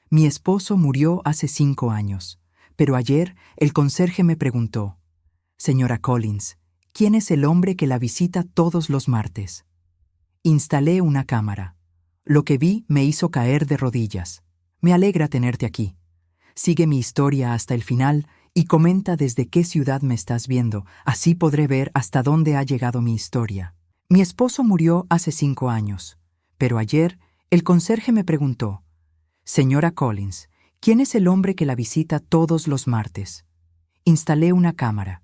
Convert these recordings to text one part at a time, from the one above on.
Mi esposo murió hace 5 años, pero ayer el conserje me preguntó: «Señora Collins, ¿quién es el hombre que la visita todos los martes?». Instalé una cámara. Lo que vi me hizo caer de rodillas. Me alegra tenerte aquí. Sigue mi historia hasta el final y comenta desde qué ciudad me estás viendo, así podré ver hasta dónde ha llegado mi historia. Mi esposo murió hace 5 años, pero ayer el conserje me preguntó: «Señora Collins, ¿quién es el hombre que la visita todos los martes?». Instalé una cámara.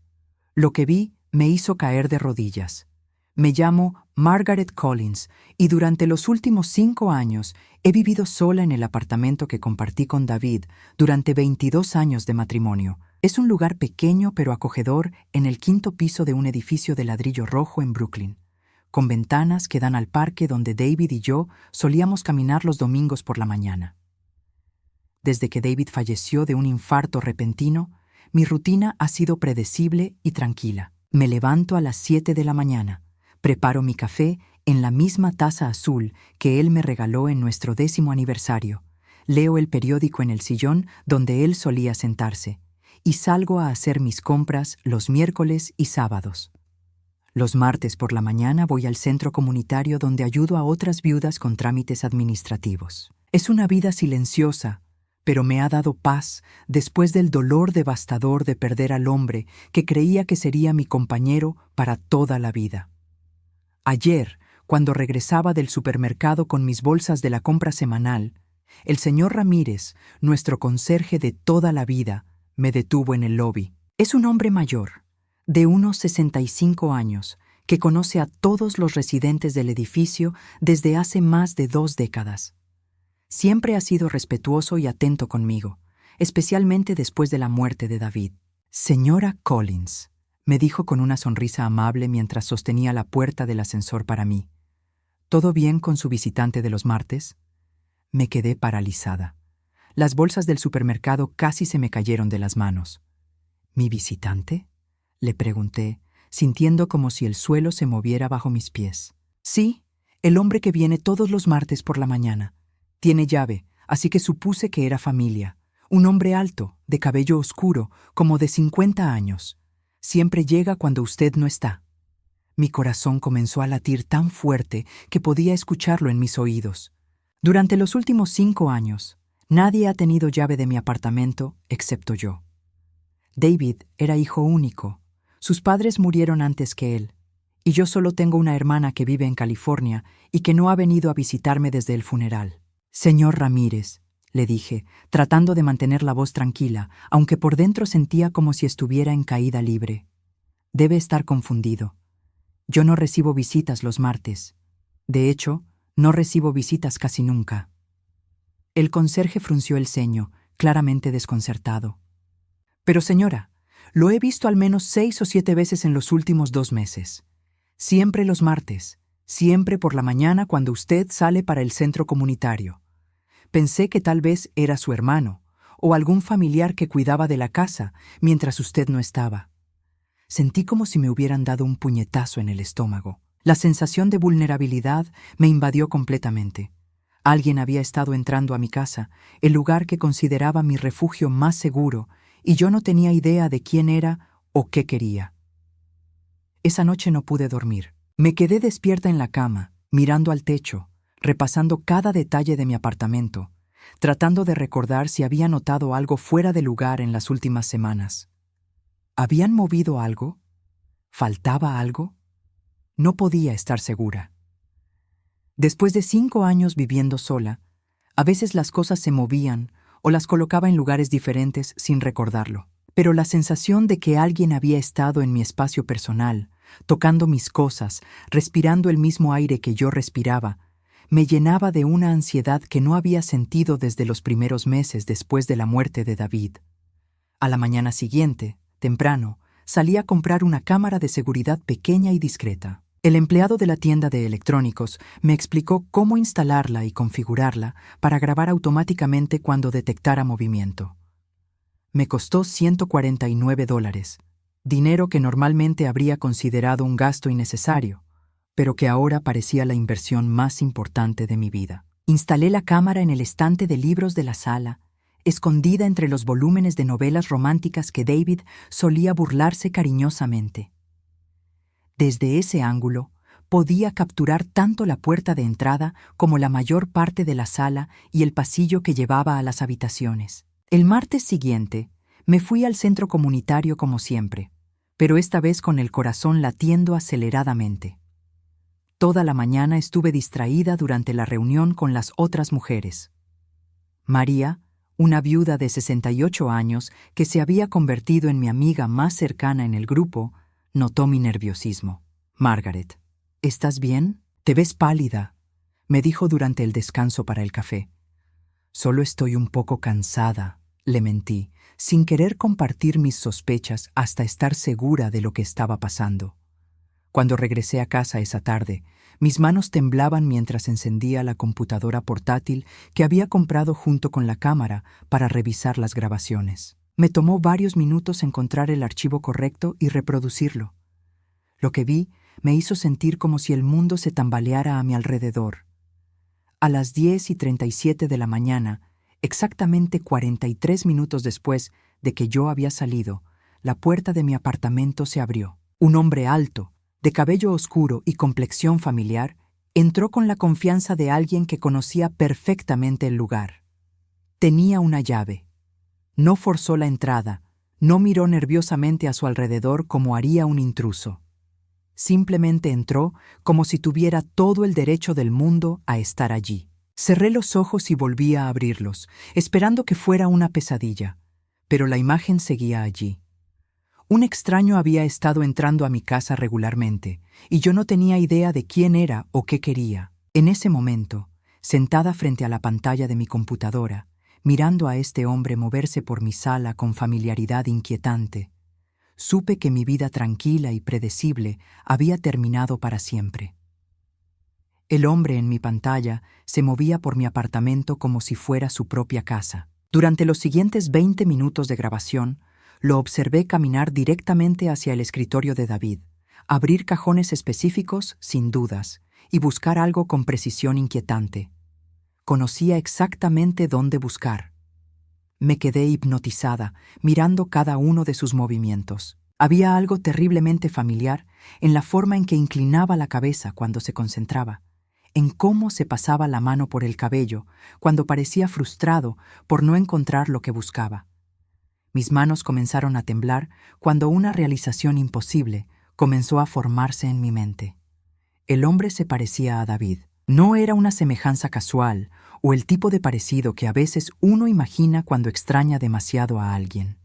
Lo que vi me hizo caer de rodillas. Me llamo Margaret Collins y durante los últimos 5 años he vivido sola en el apartamento que compartí con David durante 22 años de matrimonio. Es un lugar pequeño pero acogedor en el 5º piso de un edificio de ladrillo rojo en Brooklyn, con ventanas que dan al parque donde David y yo solíamos caminar los domingos por la mañana. Desde que David falleció de un infarto repentino, mi rutina ha sido predecible y tranquila. Me levanto a las 7 de la mañana. Preparo mi café en la misma taza azul que él me regaló en nuestro 10º aniversario. Leo el periódico en el sillón donde él solía sentarse y salgo a hacer mis compras los miércoles y sábados. Los martes por la mañana voy al centro comunitario donde ayudo a otras viudas con trámites administrativos. Es una vida silenciosa, pero me ha dado paz después del dolor devastador de perder al hombre que creía que sería mi compañero para toda la vida. Ayer, cuando regresaba del supermercado con mis bolsas de la compra semanal, el señor Ramírez, nuestro conserje de toda la vida, me detuvo en el lobby. Es un hombre mayor, de unos 65 años, que conoce a todos los residentes del edificio desde hace más de 2 décadas. Siempre ha sido respetuoso y atento conmigo, especialmente después de la muerte de David. «Señora Collins», me dijo con una sonrisa amable mientras sostenía la puerta del ascensor para mí. «¿Todo bien con su visitante de los martes?». Me quedé paralizada. Las bolsas del supermercado casi se me cayeron de las manos. «¿Mi visitante?», le pregunté, sintiendo como si el suelo se moviera bajo mis pies. «Sí, el hombre que viene todos los martes por la mañana. Tiene llave, así que supuse que era familia. Un hombre alto, de cabello oscuro, como de 50 años. Siempre llega cuando usted no está». Mi corazón comenzó a latir tan fuerte que podía escucharlo en mis oídos. Durante los últimos 5 años, nadie ha tenido llave de mi apartamento excepto yo. David era hijo único. Sus padres murieron antes que él, y yo solo tengo una hermana que vive en California y que no ha venido a visitarme desde el funeral. «Señor Ramírez», le dije, tratando de mantener la voz tranquila, aunque por dentro sentía como si estuviera en caída libre. «Debe estar confundido. Yo no recibo visitas los martes. De hecho, no recibo visitas casi nunca». El conserje frunció el ceño, claramente desconcertado. «Pero señora, lo he visto al menos 6 o 7 veces en los últimos 2 meses. Siempre los martes, siempre por la mañana cuando usted sale para el centro comunitario. Pensé que tal vez era su hermano o algún familiar que cuidaba de la casa mientras usted no estaba». Sentí como si me hubieran dado un puñetazo en el estómago. La sensación de vulnerabilidad me invadió completamente. Alguien había estado entrando a mi casa, el lugar que consideraba mi refugio más seguro, y yo no tenía idea de quién era o qué quería. Esa noche no pude dormir. Me quedé despierta en la cama, mirando al techo, repasando cada detalle de mi apartamento, tratando de recordar si había notado algo fuera de lugar en las últimas semanas. ¿Habían movido algo? ¿Faltaba algo? No podía estar segura. Después de 5 años viviendo sola, a veces las cosas se movían o las colocaba en lugares diferentes sin recordarlo. Pero la sensación de que alguien había estado en mi espacio personal, tocando mis cosas, respirando el mismo aire que yo respiraba, me llenaba de una ansiedad que no había sentido desde los primeros meses después de la muerte de David. A la mañana siguiente, temprano, salí a comprar una cámara de seguridad pequeña y discreta. El empleado de la tienda de electrónicos me explicó cómo instalarla y configurarla para grabar automáticamente cuando detectara movimiento. Me costó $149, dinero que normalmente habría considerado un gasto innecesario, pero que ahora parecía la inversión más importante de mi vida. Instalé la cámara en el estante de libros de la sala, escondida entre los volúmenes de novelas románticas que David solía burlarse cariñosamente. Desde ese ángulo, podía capturar tanto la puerta de entrada como la mayor parte de la sala y el pasillo que llevaba a las habitaciones. El martes siguiente, me fui al centro comunitario como siempre, pero esta vez con el corazón latiendo aceleradamente. Toda la mañana estuve distraída durante la reunión con las otras mujeres. María, una viuda de 68 años que se había convertido en mi amiga más cercana en el grupo, notó mi nerviosismo. «Margaret, ¿estás bien? Te ves pálida», me dijo durante el descanso para el café. «Solo estoy un poco cansada», le mentí, sin querer compartir mis sospechas hasta estar segura de lo que estaba pasando. Cuando regresé a casa esa tarde, mis manos temblaban mientras encendía la computadora portátil que había comprado junto con la cámara para revisar las grabaciones. Me tomó varios minutos encontrar el archivo correcto y reproducirlo. Lo que vi me hizo sentir como si el mundo se tambaleara a mi alrededor. A las 10:37 de la mañana, exactamente 43 minutos después de que yo había salido, la puerta de mi apartamento se abrió. Un hombre alto, de cabello oscuro y complexión familiar, entró con la confianza de alguien que conocía perfectamente el lugar. Tenía una llave. No forzó la entrada, no miró nerviosamente a su alrededor como haría un intruso. Simplemente entró como si tuviera todo el derecho del mundo a estar allí. Cerré los ojos y volví a abrirlos, esperando que fuera una pesadilla, pero la imagen seguía allí. Un extraño había estado entrando a mi casa regularmente, y yo no tenía idea de quién era o qué quería. En ese momento, sentada frente a la pantalla de mi computadora, mirando a este hombre moverse por mi sala con familiaridad inquietante, supe que mi vida tranquila y predecible había terminado para siempre. El hombre en mi pantalla se movía por mi apartamento como si fuera su propia casa. Durante los siguientes 20 minutos de grabación, lo observé caminar directamente hacia el escritorio de David, abrir cajones específicos sin dudas y buscar algo con precisión inquietante. Conocía exactamente dónde buscar. Me quedé hipnotizada, mirando cada uno de sus movimientos. Había algo terriblemente familiar en la forma en que inclinaba la cabeza cuando se concentraba, en cómo se pasaba la mano por el cabello cuando parecía frustrado por no encontrar lo que buscaba. Mis manos comenzaron a temblar cuando una realización imposible comenzó a formarse en mi mente. El hombre se parecía a David. No era una semejanza casual o el tipo de parecido que a veces uno imagina cuando extraña demasiado a alguien.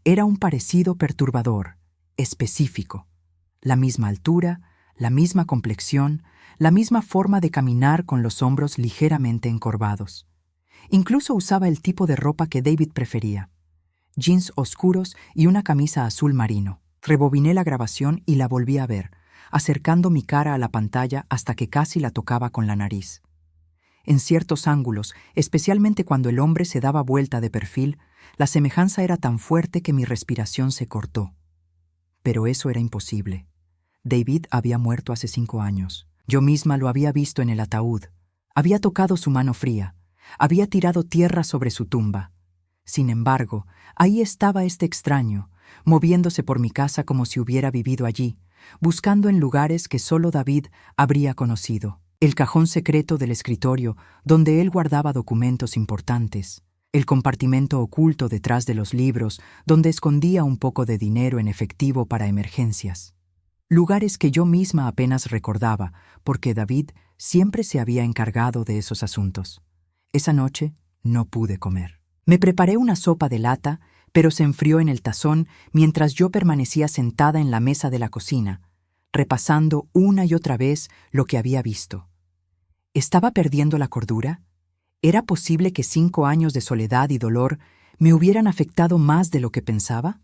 Era un parecido perturbador, específico. La misma altura, la misma complexión, la misma forma de caminar con los hombros ligeramente encorvados. Incluso usaba el tipo de ropa que David prefería: jeans oscuros y una camisa azul marino. Rebobiné la grabación y la volví a ver, acercando mi cara a la pantalla hasta que casi la tocaba con la nariz. En ciertos ángulos, especialmente cuando el hombre se daba vuelta de perfil, la semejanza era tan fuerte que mi respiración se cortó. Pero eso era imposible. David había muerto hace 5 años. Yo misma lo había visto en el ataúd. Había tocado su mano fría. Había tirado tierra sobre su tumba. Sin embargo, ahí estaba este extraño, moviéndose por mi casa como si hubiera vivido allí, buscando en lugares que solo David habría conocido. El cajón secreto del escritorio, donde él guardaba documentos importantes. El compartimento oculto detrás de los libros, donde escondía un poco de dinero en efectivo para emergencias. Lugares que yo misma apenas recordaba, porque David siempre se había encargado de esos asuntos. Esa noche no pude comer. Me preparé una sopa de lata, pero se enfrió en el tazón mientras yo permanecía sentada en la mesa de la cocina, repasando una y otra vez lo que había visto. ¿Estaba perdiendo la cordura? ¿Era posible que 5 años de soledad y dolor me hubieran afectado más de lo que pensaba?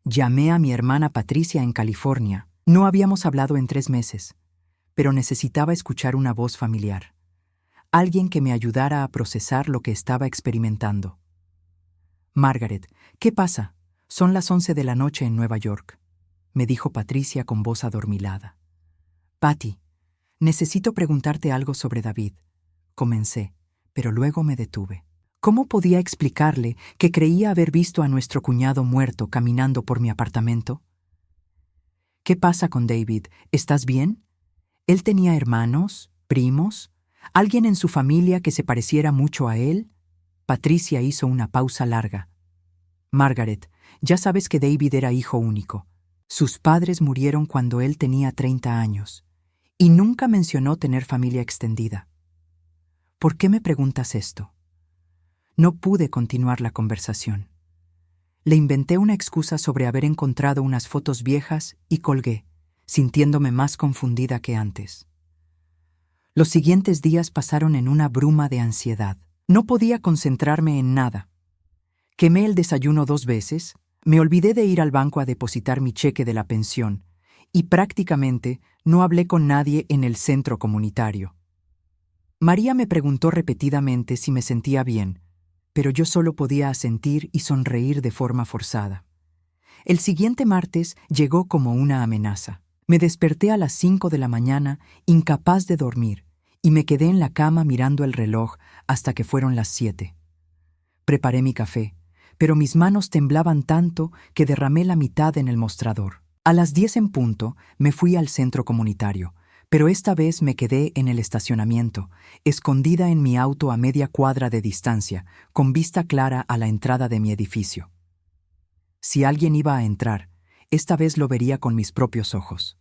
Llamé a mi hermana Patricia en California. No habíamos hablado en 3 meses, pero necesitaba escuchar una voz familiar. Alguien que me ayudara a procesar lo que estaba experimentando. «Margaret, ¿qué pasa? Son las 11 de la noche en Nueva York», me dijo Patricia con voz adormilada. «Patty, necesito preguntarte algo sobre David. comencé, pero luego me detuve. ¿Cómo podía explicarle que creía haber visto a nuestro cuñado muerto caminando por mi apartamento? ¿Qué pasa con David? ¿Estás bien? ¿Él tenía hermanos, primos, alguien en su familia que se pareciera mucho a él? Patricia hizo una pausa larga. Margaret, ya sabes que David era hijo único. Sus padres murieron cuando él tenía 30 años, y nunca mencionó tener familia extendida. ¿Por qué me preguntas esto? No pude continuar la conversación. Le inventé una excusa sobre haber encontrado unas fotos viejas y colgué, sintiéndome más confundida que antes. Los siguientes días pasaron en una bruma de ansiedad. No podía concentrarme en nada. Quemé el desayuno 2 veces, me olvidé de ir al banco a depositar mi cheque de la pensión y prácticamente no hablé con nadie en el centro comunitario. María me preguntó repetidamente si me sentía bien, pero yo solo podía asentir y sonreír de forma forzada. El siguiente martes llegó como una amenaza. Me desperté a las 5 de la mañana, incapaz de dormir, y me quedé en la cama mirando el reloj hasta que fueron las 7. Preparé mi café, pero mis manos temblaban tanto que derramé la mitad en el mostrador. A las 10 en punto me fui al centro comunitario, pero esta vez me quedé en el estacionamiento, escondida en mi auto a media cuadra de distancia, con vista clara a la entrada de mi edificio. Si alguien iba a entrar, esta vez lo vería con mis propios ojos.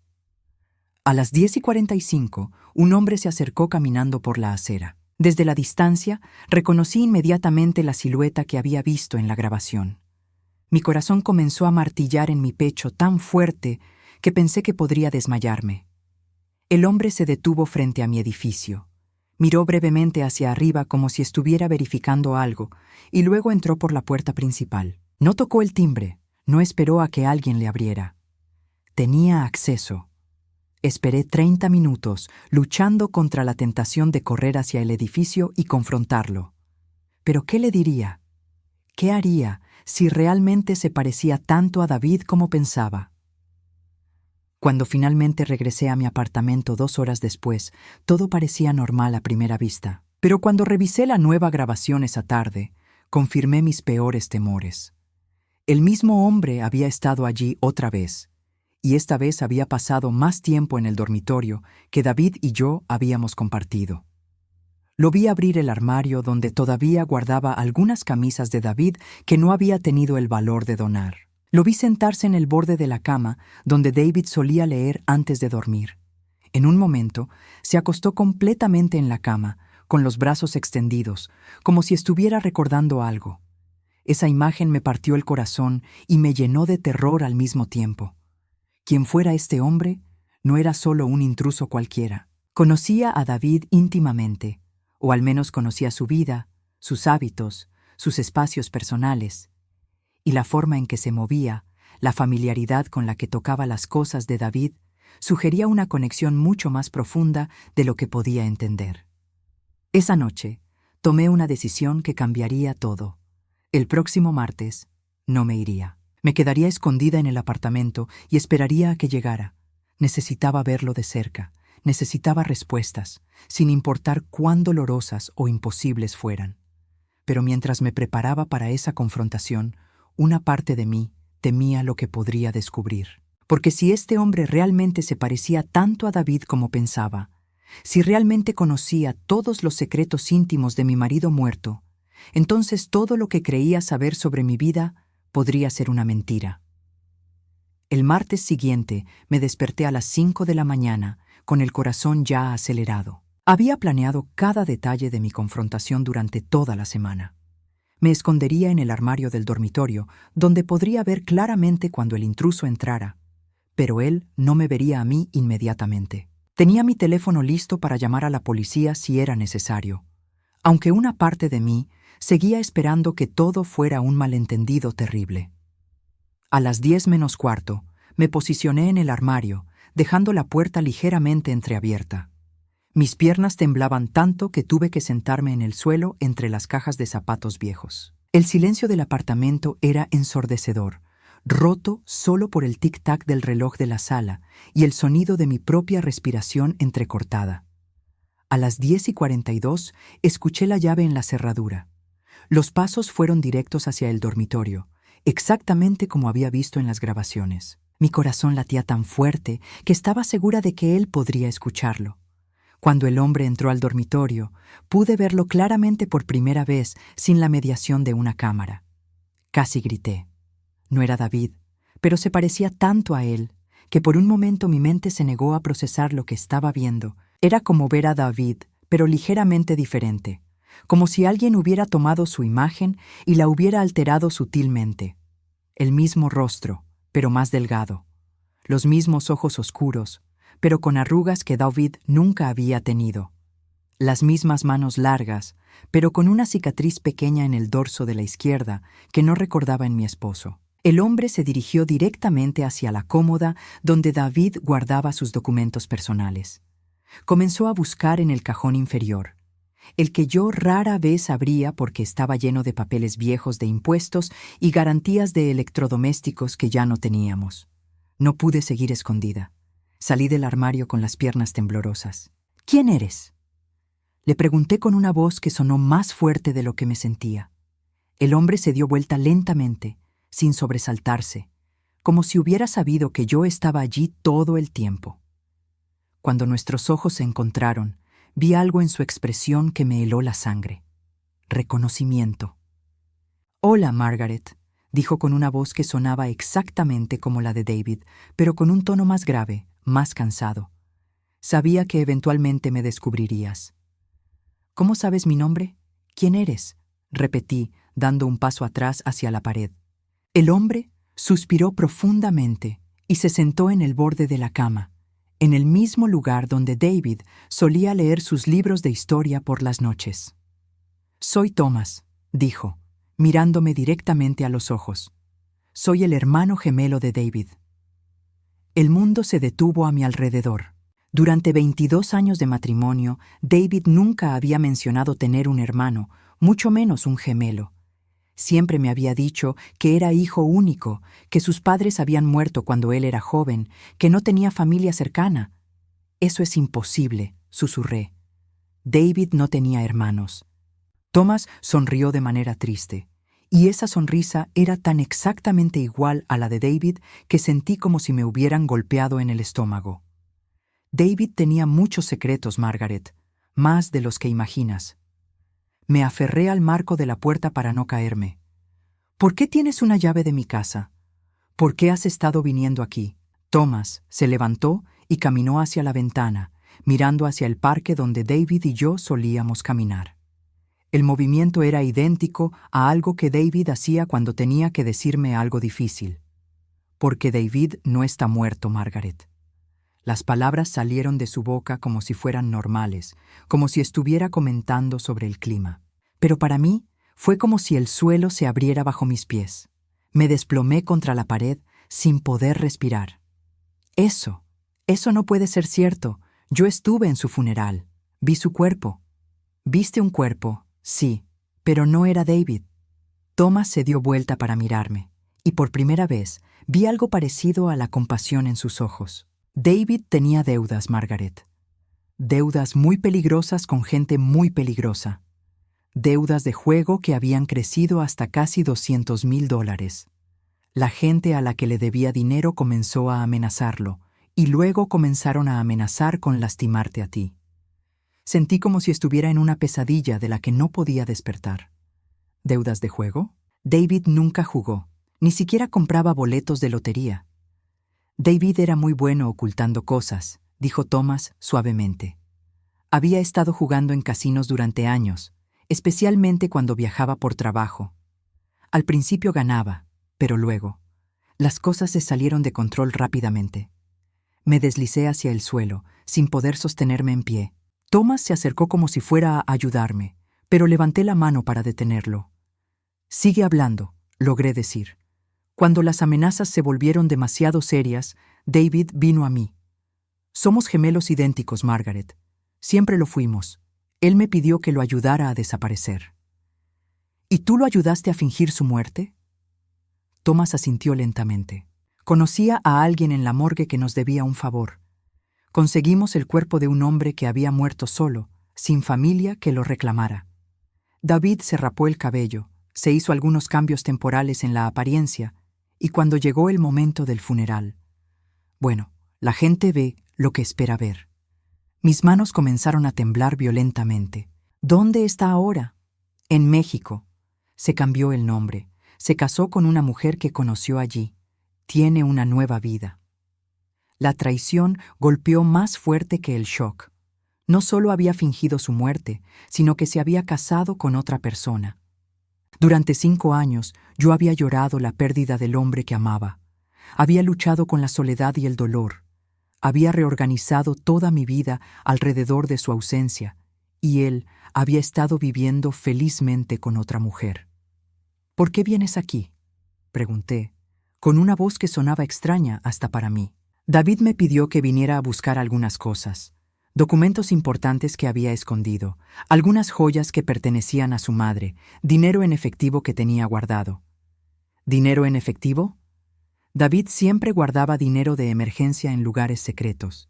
A las 10:45, un hombre se acercó caminando por la acera. Desde la distancia, reconocí inmediatamente la silueta que había visto en la grabación. Mi corazón comenzó a martillar en mi pecho tan fuerte que pensé que podría desmayarme. El hombre se detuvo frente a mi edificio. Miró brevemente hacia arriba como si estuviera verificando algo y luego entró por la puerta principal. No tocó el timbre, no esperó a que alguien le abriera. Tenía acceso. Esperé 30 minutos, luchando contra la tentación de correr hacia el edificio y confrontarlo. ¿Pero qué le diría? ¿Qué haría si realmente se parecía tanto a David como pensaba? Cuando finalmente regresé a mi apartamento 2 horas después, todo parecía normal a primera vista. Pero cuando revisé la nueva grabación esa tarde, confirmé mis peores temores. El mismo hombre había estado allí otra vez, y esta vez había pasado más tiempo en el dormitorio que David y yo habíamos compartido. Lo vi abrir el armario donde todavía guardaba algunas camisas de David que no había tenido el valor de donar. Lo vi sentarse en el borde de la cama donde David solía leer antes de dormir. En un momento, se acostó completamente en la cama, con los brazos extendidos, como si estuviera recordando algo. Esa imagen me partió el corazón y me llenó de terror al mismo tiempo. Quien fuera este hombre, no era solo un intruso cualquiera. Conocía a David íntimamente, o al menos conocía su vida, sus hábitos, sus espacios personales. Y la forma en que se movía, la familiaridad con la que tocaba las cosas de David, sugería una conexión mucho más profunda de lo que podía entender. Esa noche, tomé una decisión que cambiaría todo. El próximo martes, no me iría. Me quedaría escondida en el apartamento y esperaría a que llegara. Necesitaba verlo de cerca, necesitaba respuestas, sin importar cuán dolorosas o imposibles fueran. Pero mientras me preparaba para esa confrontación, una parte de mí temía lo que podría descubrir. Porque si este hombre realmente se parecía tanto a David como pensaba, si realmente conocía todos los secretos íntimos de mi marido muerto, entonces todo lo que creía saber sobre mi vida podría ser una mentira. El martes siguiente me desperté a las 5 de la mañana, con el corazón ya acelerado. Había planeado cada detalle de mi confrontación durante toda la semana. Me escondería en el armario del dormitorio, donde podría ver claramente cuando el intruso entrara, pero él no me vería a mí inmediatamente. Tenía mi teléfono listo para llamar a la policía si era necesario, aunque una parte de mí seguía esperando que todo fuera un malentendido terrible. A las 10 menos cuarto, me posicioné en el armario, dejando la puerta ligeramente entreabierta. Mis piernas temblaban tanto que tuve que sentarme en el suelo entre las cajas de zapatos viejos. El silencio del apartamento era ensordecedor, roto solo por el tic-tac del reloj de la sala y el sonido de mi propia respiración entrecortada. A las 10:42 escuché la llave en la cerradura. Los pasos fueron directos hacia el dormitorio, exactamente como había visto en las grabaciones. Mi corazón latía tan fuerte que estaba segura de que él podría escucharlo. Cuando el hombre entró al dormitorio, pude verlo claramente por primera vez sin la mediación de una cámara. Casi grité. No era David, pero se parecía tanto a él que por un momento mi mente se negó a procesar lo que estaba viendo. Era como ver a David, pero ligeramente diferente, como si alguien hubiera tomado su imagen y la hubiera alterado sutilmente. El mismo rostro, pero más delgado. Los mismos ojos oscuros, pero con arrugas que David nunca había tenido. Las mismas manos largas, pero con una cicatriz pequeña en el dorso de la izquierda que no recordaba en mi esposo. El hombre se dirigió directamente hacia la cómoda donde David guardaba sus documentos personales. Comenzó a buscar en el cajón inferior, el que yo rara vez abría porque estaba lleno de papeles viejos de impuestos y garantías de electrodomésticos que ya no teníamos. No pude seguir escondida. Salí del armario con las piernas temblorosas. ¿Quién eres?, le pregunté con una voz que sonó más fuerte de lo que me sentía. El hombre se dio vuelta lentamente, sin sobresaltarse, como si hubiera sabido que yo estaba allí todo el tiempo. Cuando nuestros ojos se encontraron, vi algo en su expresión que me heló la sangre. Reconocimiento. «Hola, Margaret», dijo con una voz que sonaba exactamente como la de David, pero con un tono más grave, más cansado. «Sabía que eventualmente me descubrirías». «¿Cómo sabes mi nombre? ¿Quién eres?», repetí, dando un paso atrás hacia la pared. El hombre suspiró profundamente y se sentó en el borde de la cama, en el mismo lugar donde David solía leer sus libros de historia por las noches. «Soy Thomas», dijo, mirándome directamente a los ojos. «Soy el hermano gemelo de David». El mundo se detuvo a mi alrededor. Durante 22 años de matrimonio, David nunca había mencionado tener un hermano, mucho menos un gemelo. Siempre me había dicho que era hijo único, que sus padres habían muerto cuando él era joven, que no tenía familia cercana. «Eso es imposible», susurré. David no tenía hermanos. Thomas sonrió de manera triste, y esa sonrisa era tan exactamente igual a la de David que sentí como si me hubieran golpeado en el estómago. David tenía muchos secretos, Margaret, más de los que imaginas. Me aferré al marco de la puerta para no caerme. «¿Por qué tienes una llave de mi casa? ¿Por qué has estado viniendo aquí?». Thomas se levantó y caminó hacia la ventana, mirando hacia el parque donde David y yo solíamos caminar. El movimiento era idéntico a algo que David hacía cuando tenía que decirme algo difícil. «Porque David no está muerto, Margaret». Las palabras salieron de su boca como si fueran normales, como si estuviera comentando sobre el clima. Pero para mí fue como si el suelo se abriera bajo mis pies. Me desplomé contra la pared sin poder respirar. Eso no puede ser cierto. Yo estuve en su funeral. Vi su cuerpo». «¿Viste un cuerpo?» «Sí, pero no era David». Thomas se dio vuelta para mirarme, y por primera vez vi algo parecido a la compasión en sus ojos. David tenía deudas, Margaret. Deudas muy peligrosas con gente muy peligrosa. Deudas de juego que habían crecido hasta casi $200,000. La gente a la que le debía dinero comenzó a amenazarlo, y luego comenzaron a amenazar con lastimarte a ti. Sentí como si estuviera en una pesadilla de la que no podía despertar. ¿Deudas de juego? David nunca jugó, ni siquiera compraba boletos de lotería. «David era muy bueno ocultando cosas», dijo Thomas suavemente. «Había estado jugando en casinos durante años, especialmente cuando viajaba por trabajo. Al principio ganaba, pero luego, las cosas se salieron de control rápidamente. Me deslicé hacia el suelo, sin poder sostenerme en pie. Thomas se acercó como si fuera a ayudarme, pero levanté la mano para detenerlo. «Sigue hablando», logré decir. Cuando las amenazas se volvieron demasiado serias, David vino a mí. «Somos gemelos idénticos, Margaret. Siempre lo fuimos. Él me pidió que lo ayudara a desaparecer». «¿Y tú lo ayudaste a fingir su muerte?». Thomas asintió lentamente. «Conocía a alguien en la morgue que nos debía un favor. Conseguimos el cuerpo de un hombre que había muerto solo, sin familia que lo reclamara. David se rapó el cabello, se hizo algunos cambios temporales en la apariencia, y cuando llegó el momento del funeral, bueno, la gente ve lo que espera ver. Mis manos comenzaron a temblar violentamente. ¿Dónde está ahora? En México. Se cambió el nombre. Se casó con una mujer que conoció allí. Tiene una nueva vida. La traición golpeó más fuerte que el shock. No solo había fingido su muerte, sino que se había casado con otra persona. Durante 5 años yo había llorado la pérdida del hombre que amaba. Había luchado con la soledad y el dolor. Había reorganizado toda mi vida alrededor de su ausencia, y él había estado viviendo felizmente con otra mujer. ¿Por qué vienes aquí?, pregunté, con una voz que sonaba extraña hasta para mí. David me pidió que viniera a buscar algunas cosas, documentos importantes que había escondido, algunas joyas que pertenecían a su madre, dinero en efectivo que tenía guardado. ¿Dinero en efectivo? David siempre guardaba dinero de emergencia en lugares secretos.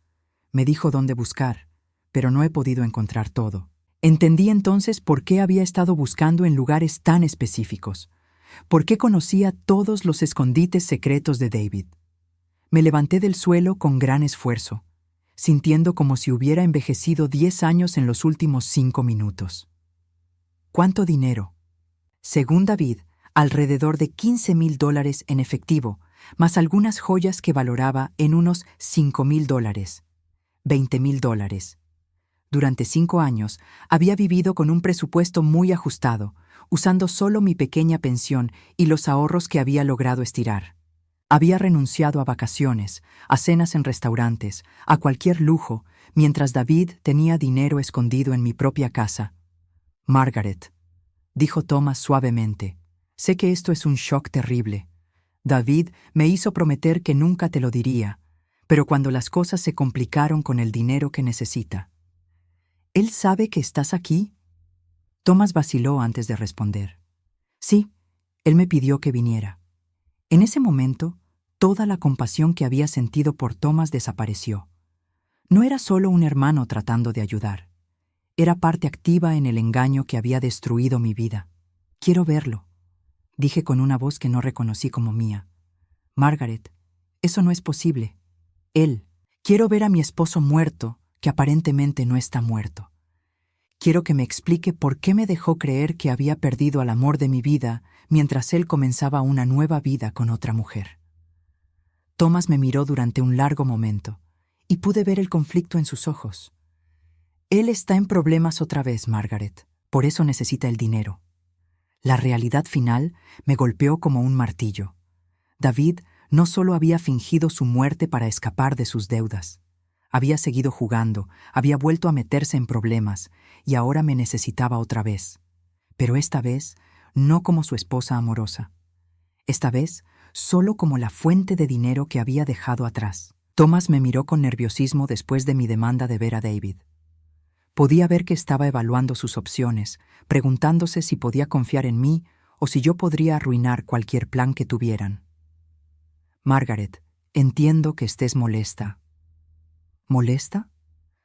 Me dijo dónde buscar, pero no he podido encontrar todo. Entendí entonces por qué había estado buscando en lugares tan específicos, por qué conocía todos los escondites secretos de David. Me levanté del suelo con gran esfuerzo, sintiendo como si hubiera envejecido 10 años en los últimos 5 minutos. ¿Cuánto dinero? Según David, alrededor de $15,000 en efectivo, más algunas joyas que valoraba en unos $5,000, $20,000. Durante 5 años había vivido con un presupuesto muy ajustado, usando solo mi pequeña pensión y los ahorros que había logrado estirar. Había renunciado a vacaciones, a cenas en restaurantes, a cualquier lujo, mientras David tenía dinero escondido en mi propia casa. Margaret, dijo Thomas suavemente, sé que esto es un shock terrible. David me hizo prometer que nunca te lo diría, pero cuando las cosas se complicaron con el dinero que necesita. ¿Él sabe que estás aquí? Thomas vaciló antes de responder. Sí, él me pidió que viniera. En ese momento, toda la compasión que había sentido por Thomas desapareció. No era solo un hermano tratando de ayudar. Era parte activa en el engaño que había destruido mi vida. Quiero verlo, dije con una voz que no reconocí como mía. Margaret, eso no es posible. Quiero ver a mi esposo muerto, que aparentemente no está muerto. Quiero que me explique por qué me dejó creer que había perdido al amor de mi vida mientras él comenzaba una nueva vida con otra mujer. Thomas me miró durante un largo momento, y pude ver el conflicto en sus ojos. Él está en problemas otra vez, Margaret. Por eso necesita el dinero. La realidad final me golpeó como un martillo. David no solo había fingido su muerte para escapar de sus deudas. Había seguido jugando, había vuelto a meterse en problemas, y ahora me necesitaba otra vez. Pero esta vez, no como su esposa amorosa. Esta vez, solo como la fuente de dinero que había dejado atrás. Thomas me miró con nerviosismo después de mi demanda de ver a David. Podía ver que estaba evaluando sus opciones, preguntándose si podía confiar en mí o si yo podría arruinar cualquier plan que tuvieran. Margaret, entiendo que estés molesta. ¿Molesta?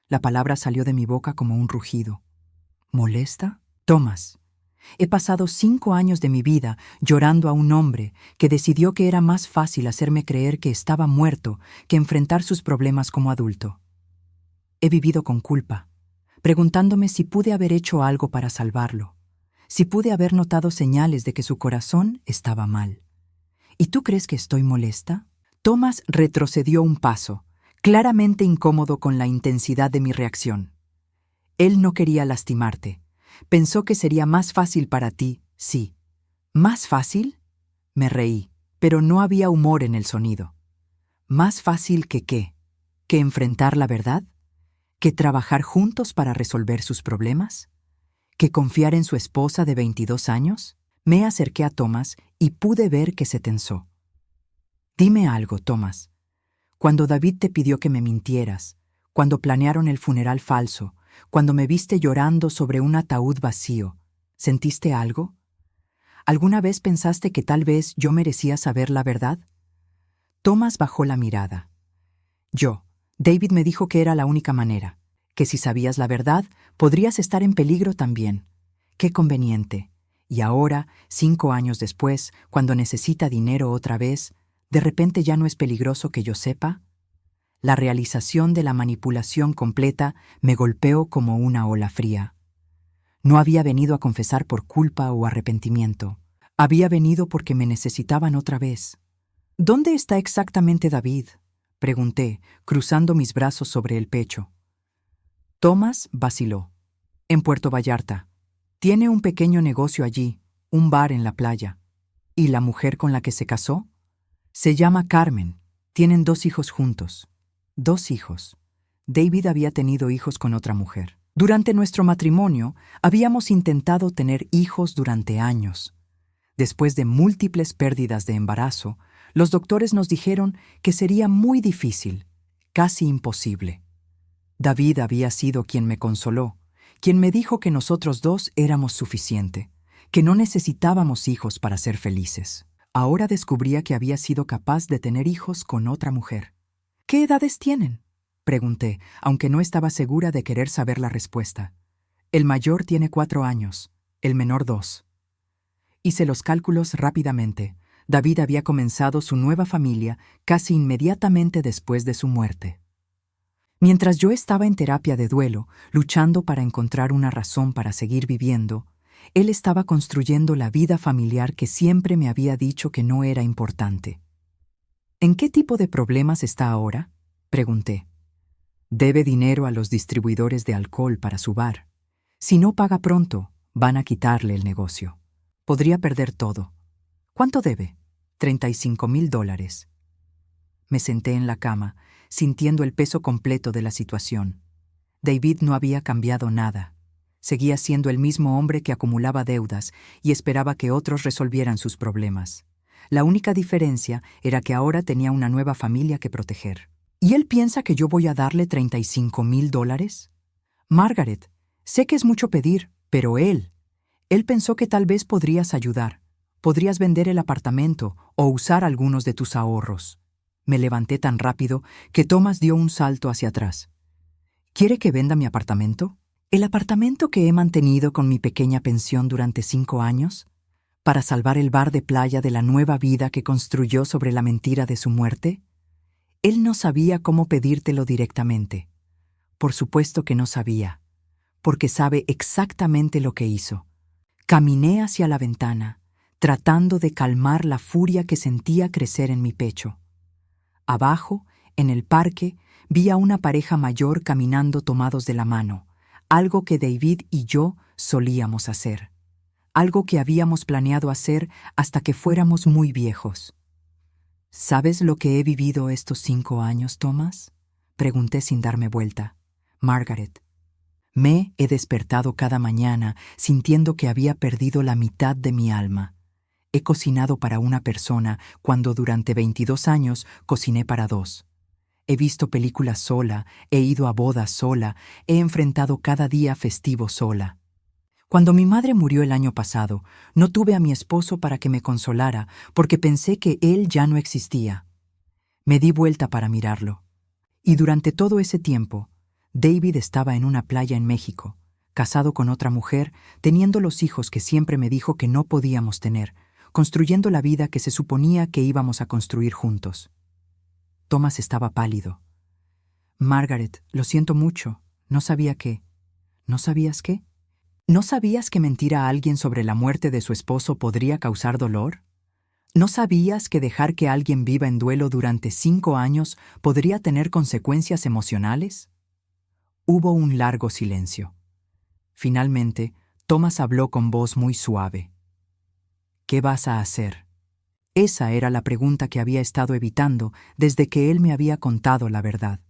La palabra salió de mi boca como un rugido. ¿Molesta? Thomas, he pasado 5 años de mi vida llorando a un hombre que decidió que era más fácil hacerme creer que estaba muerto que enfrentar sus problemas como adulto. He vivido con culpa, preguntándome si pude haber hecho algo para salvarlo, si pude haber notado señales de que su corazón estaba mal. ¿Y tú crees que estoy molesta? Thomas retrocedió un paso, claramente incómodo con la intensidad de mi reacción. Él no quería lastimarte. Pensó que sería más fácil para ti, sí. ¿Más fácil? Me reí, pero no había humor en el sonido. ¿Más fácil que qué? ¿Que enfrentar la verdad? ¿Que trabajar juntos para resolver sus problemas? ¿Que confiar en su esposa de 22 años? Me acerqué a Thomas y pude ver que se tensó. Dime algo, Thomas. Cuando David te pidió que me mintieras, cuando planearon el funeral falso, cuando me viste llorando sobre un ataúd vacío, ¿sentiste algo? ¿Alguna vez pensaste que tal vez yo merecía saber la verdad? Thomas bajó la mirada. David me dijo que era la única manera. Que si sabías la verdad, podrías estar en peligro también. Qué conveniente. Y ahora, 5 años después, cuando necesita dinero otra vez, ¿de repente ya no es peligroso que yo sepa? La realización de la manipulación completa me golpeó como una ola fría. No había venido a confesar por culpa o arrepentimiento. Había venido porque me necesitaban otra vez. ¿Dónde está exactamente David?, pregunté, cruzando mis brazos sobre el pecho. Thomas vaciló. En Puerto Vallarta. Tiene un pequeño negocio allí, un bar en la playa. ¿Y la mujer con la que se casó? Se llama Carmen. Tienen 2 hijos juntos. 2 hijos. David había tenido hijos con otra mujer. Durante nuestro matrimonio, habíamos intentado tener hijos durante años. Después de múltiples pérdidas de embarazo, los doctores nos dijeron que sería muy difícil, casi imposible. David había sido quien me consoló, quien me dijo que nosotros 2 éramos suficiente, que no necesitábamos hijos para ser felices. Ahora descubría que había sido capaz de tener hijos con otra mujer. ¿Qué edades tienen?, pregunté, aunque no estaba segura de querer saber la respuesta. El mayor tiene 4 años, el menor 2. Hice los cálculos rápidamente. David había comenzado su nueva familia casi inmediatamente después de su muerte. Mientras yo estaba en terapia de duelo, luchando para encontrar una razón para seguir viviendo, él estaba construyendo la vida familiar que siempre me había dicho que no era importante. ¿En qué tipo de problemas está ahora?, pregunté. Debe dinero a los distribuidores de alcohol para su bar. Si no paga pronto, van a quitarle el negocio. Podría perder todo. ¿Cuánto debe? $35,000. Me senté en la cama, sintiendo el peso completo de la situación. David no había cambiado nada. Seguía siendo el mismo hombre que acumulaba deudas y esperaba que otros resolvieran sus problemas. La única diferencia era que ahora tenía una nueva familia que proteger. ¿Y él piensa que yo voy a darle $35,000? Margaret, sé que es mucho pedir, pero él pensó que tal vez podrías ayudar. Podrías vender el apartamento o usar algunos de tus ahorros. Me levanté tan rápido que Thomas dio un salto hacia atrás. ¿Quiere que venda mi apartamento? ¿El apartamento que he mantenido con mi pequeña pensión durante 5 años? ¿Para salvar el bar de playa de la nueva vida que construyó sobre la mentira de su muerte? Él no sabía cómo pedírtelo directamente. Por supuesto que no sabía, porque sabe exactamente lo que hizo. Caminé hacia la ventana, tratando de calmar la furia que sentía crecer en mi pecho. Abajo, en el parque, vi a una pareja mayor caminando tomados de la mano, algo que David y yo solíamos hacer, algo que habíamos planeado hacer hasta que fuéramos muy viejos. ¿Sabes lo que he vivido estos 5 años, Thomas?, pregunté sin darme vuelta. Margaret. Me he despertado cada mañana sintiendo que había perdido la mitad de mi alma. He cocinado para una persona cuando durante 22 años cociné para 2. He visto películas sola, he ido a bodas sola, he enfrentado cada día festivo sola. Cuando mi madre murió el año pasado, no tuve a mi esposo para que me consolara porque pensé que él ya no existía. Me di vuelta para mirarlo. Y durante todo ese tiempo, David estaba en una playa en México, casado con otra mujer, teniendo los hijos que siempre me dijo que no podíamos tener, construyendo la vida que se suponía que íbamos a construir juntos. Thomas estaba pálido. Margaret, lo siento mucho. No sabía qué. ¿No sabías qué? ¿No sabías que mentir a alguien sobre la muerte de su esposo podría causar dolor? ¿No sabías que dejar que alguien viva en duelo durante 5 años podría tener consecuencias emocionales? Hubo un largo silencio. Finalmente, Thomas habló con voz muy suave. ¿Qué vas a hacer? Esa era la pregunta que había estado evitando desde que él me había contado la verdad.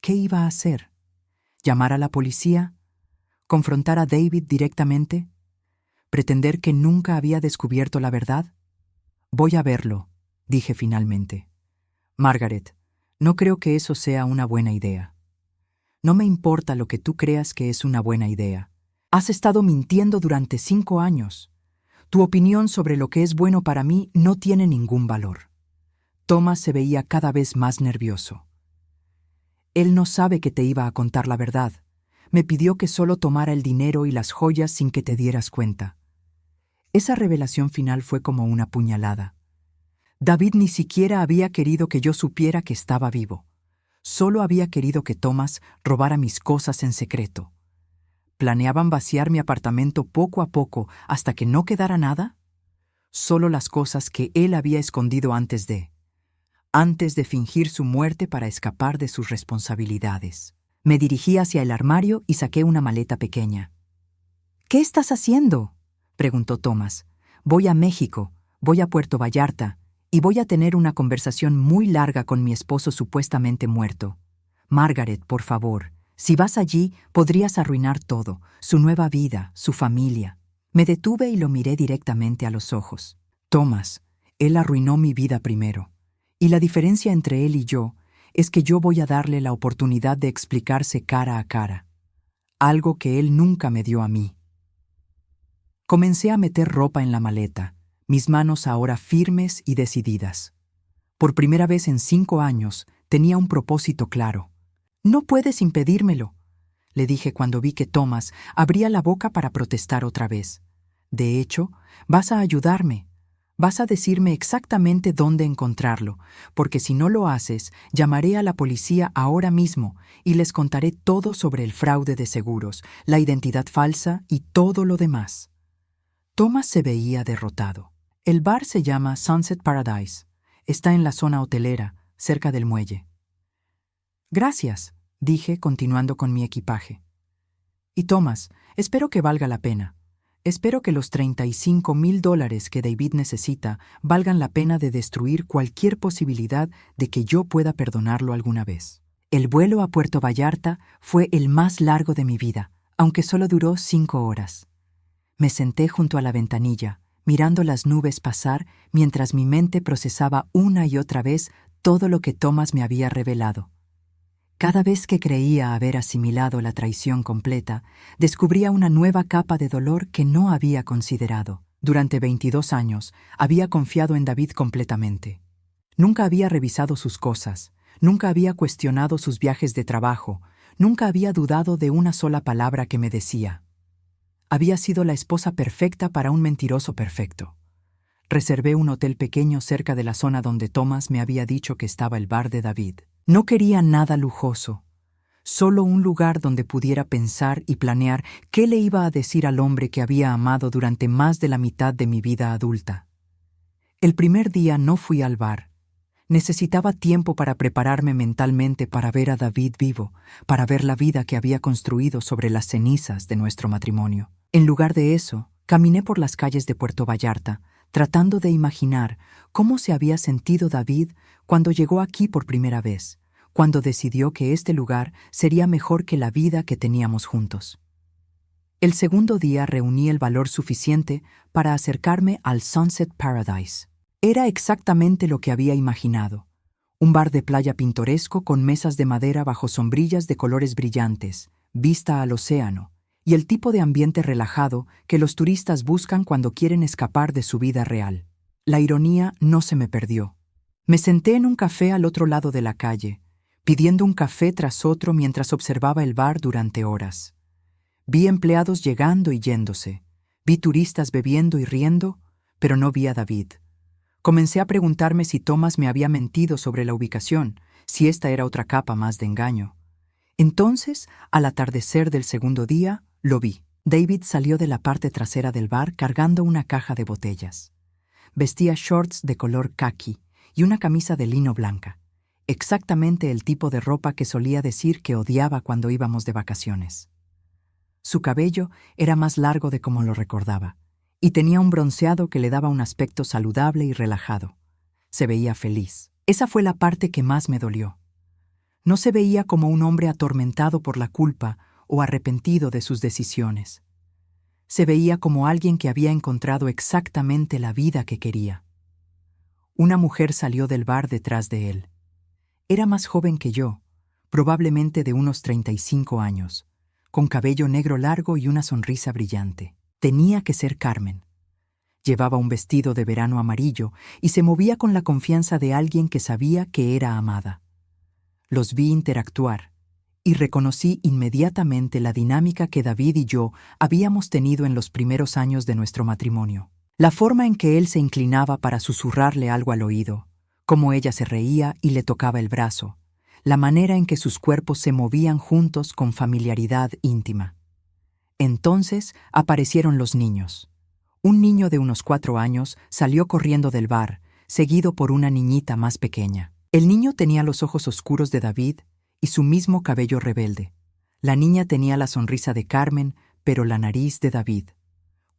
¿Qué iba a hacer? ¿Llamar a la policía? ¿Confrontar a David directamente? ¿Pretender que nunca había descubierto la verdad? Voy a verlo, dije finalmente. Margaret, no creo que eso sea una buena idea. No me importa lo que tú creas que es una buena idea. Has estado mintiendo durante 5 años. Tu opinión sobre lo que es bueno para mí no tiene ningún valor. Thomas se veía cada vez más nervioso. Él no sabe que te iba a contar la verdad, Me pidió que solo tomara el dinero y las joyas sin que te dieras cuenta. Esa revelación final fue como una puñalada. David ni siquiera había querido que yo supiera que estaba vivo. Solo había querido que Thomas robara mis cosas en secreto. ¿Planeaban vaciar mi apartamento poco a poco hasta que no quedara nada? Solo las cosas que él había escondido antes de fingir su muerte para escapar de sus responsabilidades. Me dirigí hacia el armario y saqué una maleta pequeña. «¿Qué estás haciendo?», preguntó Thomas. «Voy a México, voy a Puerto Vallarta, y voy a tener una conversación muy larga con mi esposo supuestamente muerto. Margaret, por favor, si vas allí, podrías arruinar todo, su nueva vida, su familia». Me detuve y lo miré directamente a los ojos. «Thomas, él arruinó mi vida primero. Y la diferencia entre él y yo es que yo voy a darle la oportunidad de explicarse cara a cara. Algo que él nunca me dio a mí». Comencé a meter ropa en la maleta, mis manos ahora firmes y decididas. Por primera vez en 5 años tenía un propósito claro. «No puedes impedírmelo», le dije cuando vi que Thomas abría la boca para protestar otra vez. «De hecho, vas a ayudarme. Vas a decirme exactamente dónde encontrarlo, porque si no lo haces, llamaré a la policía ahora mismo y les contaré todo sobre el fraude de seguros, la identidad falsa y todo lo demás». Thomas se veía derrotado. «El bar se llama Sunset Paradise. Está en la zona hotelera, cerca del muelle». «Gracias», dije, continuando con mi equipaje. «Y Thomas, espero que valga la pena. Espero que los $35,000 que David necesita valgan la pena de destruir cualquier posibilidad de que yo pueda perdonarlo alguna vez». El vuelo a Puerto Vallarta fue el más largo de mi vida, aunque solo duró 5 horas. Me senté junto a la ventanilla, mirando las nubes pasar mientras mi mente procesaba una y otra vez todo lo que Thomas me había revelado. Cada vez que creía haber asimilado la traición completa, descubría una nueva capa de dolor que no había considerado. Durante 22 años había confiado en David completamente. Nunca había revisado sus cosas, nunca había cuestionado sus viajes de trabajo, nunca había dudado de una sola palabra que me decía. Había sido la esposa perfecta para un mentiroso perfecto. Reservé un hotel pequeño cerca de la zona donde Thomas me había dicho que estaba el bar de David. No quería nada lujoso, solo un lugar donde pudiera pensar y planear qué le iba a decir al hombre que había amado durante más de la mitad de mi vida adulta. El primer día no fui al bar. Necesitaba tiempo para prepararme mentalmente para ver a David vivo, para ver la vida que había construido sobre las cenizas de nuestro matrimonio. En lugar de eso, caminé por las calles de Puerto Vallarta, tratando de imaginar cómo se había sentido David cuando llegó aquí por primera vez, cuando decidió que este lugar sería mejor que la vida que teníamos juntos. El segundo día reuní el valor suficiente para acercarme al Sunset Paradise. Era exactamente lo que había imaginado. Un bar de playa pintoresco con mesas de madera bajo sombrillas de colores brillantes, vista al océano, y el tipo de ambiente relajado que los turistas buscan cuando quieren escapar de su vida real. La ironía no se me perdió. Me senté en un café al otro lado de la calle, pidiendo un café tras otro mientras observaba el bar durante horas. Vi empleados llegando y yéndose. Vi turistas bebiendo y riendo, pero no vi a David. Comencé a preguntarme si Thomas me había mentido sobre la ubicación, si esta era otra capa más de engaño. Entonces, al atardecer del segundo día, lo vi. David salió de la parte trasera del bar cargando una caja de botellas. Vestía shorts de color caqui y una camisa de lino blanca, exactamente el tipo de ropa que solía decir que odiaba cuando íbamos de vacaciones. Su cabello era más largo de como lo recordaba, y tenía un bronceado que le daba un aspecto saludable y relajado. Se veía feliz. Esa fue la parte que más me dolió. No se veía como un hombre atormentado por la culpa o arrepentido de sus decisiones. Se veía como alguien que había encontrado exactamente la vida que quería. Una mujer salió del bar detrás de él. Era más joven que yo, probablemente de unos 35 años, con cabello negro largo y una sonrisa brillante. Tenía que ser Carmen. Llevaba un vestido de verano amarillo y se movía con la confianza de alguien que sabía que era amada. Los vi interactuar, y reconocí inmediatamente la dinámica que David y yo habíamos tenido en los primeros años de nuestro matrimonio. La forma en que él se inclinaba para susurrarle algo al oído, cómo ella se reía y le tocaba el brazo, la manera en que sus cuerpos se movían juntos con familiaridad íntima. Entonces aparecieron los niños. Un niño de unos 4 años salió corriendo del bar, seguido por una niñita más pequeña. El niño tenía los ojos oscuros de David y su mismo cabello rebelde. La niña tenía la sonrisa de Carmen, pero la nariz de David.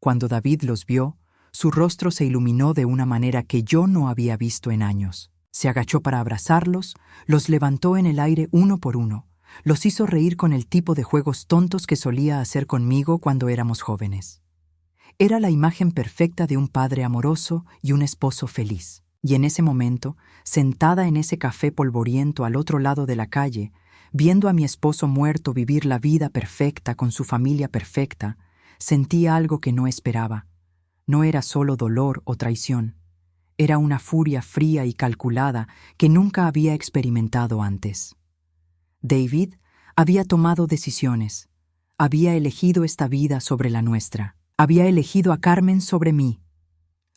Cuando David los vio, su rostro se iluminó de una manera que yo no había visto en años. Se agachó para abrazarlos, los levantó en el aire uno por uno, los hizo reír con el tipo de juegos tontos que solía hacer conmigo cuando éramos jóvenes. Era la imagen perfecta de un padre amoroso y un esposo feliz. Y en ese momento, sentada en ese café polvoriento al otro lado de la calle, viendo a mi esposo muerto vivir la vida perfecta con su familia perfecta, sentía algo que no esperaba. No era solo dolor o traición. Era una furia fría y calculada que nunca había experimentado antes. David había tomado decisiones. Había elegido esta vida sobre la nuestra. Había elegido a Carmen sobre mí.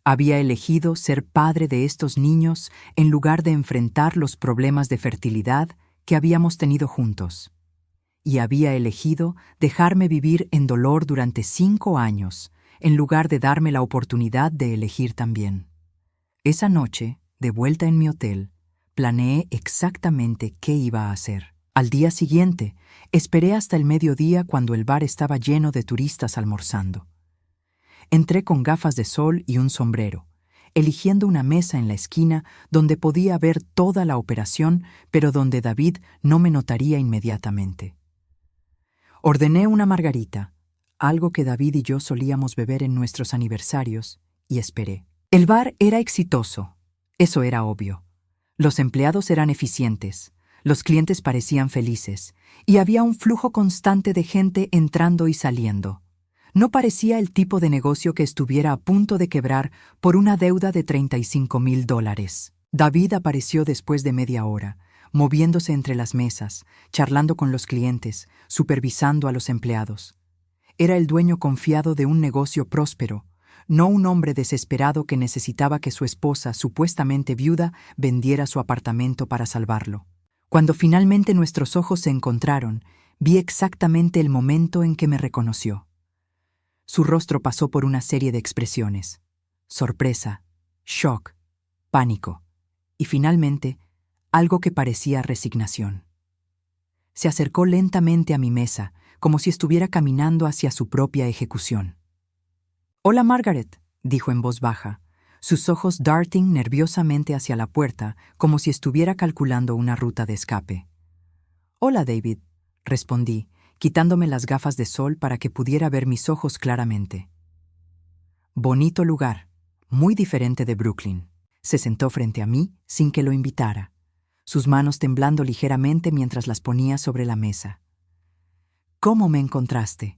Había elegido ser padre de estos niños en lugar de enfrentar los problemas de fertilidad que habíamos tenido juntos. Y había elegido dejarme vivir en dolor durante 5 años, en lugar de darme la oportunidad de elegir también. Esa noche, de vuelta en mi hotel, planeé exactamente qué iba a hacer. Al día siguiente, esperé hasta el mediodía cuando el bar estaba lleno de turistas almorzando. Entré con gafas de sol y un sombrero, eligiendo una mesa en la esquina donde podía ver toda la operación, pero donde David no me notaría inmediatamente. Ordené una margarita, algo que David y yo solíamos beber en nuestros aniversarios, y esperé. El bar era exitoso, eso era obvio. Los empleados eran eficientes, los clientes parecían felices, y había un flujo constante de gente entrando y saliendo. No parecía el tipo de negocio que estuviera a punto de quebrar por una deuda de $35,000. David apareció después de media hora, moviéndose entre las mesas, charlando con los clientes, supervisando a los empleados. Era el dueño confiado de un negocio próspero, no un hombre desesperado que necesitaba que su esposa, supuestamente viuda, vendiera su apartamento para salvarlo. Cuando finalmente nuestros ojos se encontraron, vi exactamente el momento en que me reconoció. Su rostro pasó por una serie de expresiones: sorpresa, shock, pánico y finalmente algo que parecía resignación. Se acercó lentamente a mi mesa, como si estuviera caminando hacia su propia ejecución. «Hola, Margaret», dijo en voz baja, sus ojos darting nerviosamente hacia la puerta, como si estuviera calculando una ruta de escape. «Hola, David», respondí, quitándome las gafas de sol para que pudiera ver mis ojos claramente. Bonito lugar, muy diferente de Brooklyn. Se sentó frente a mí sin que lo invitara, sus manos temblando ligeramente mientras las ponía sobre la mesa. «¿Cómo me encontraste?»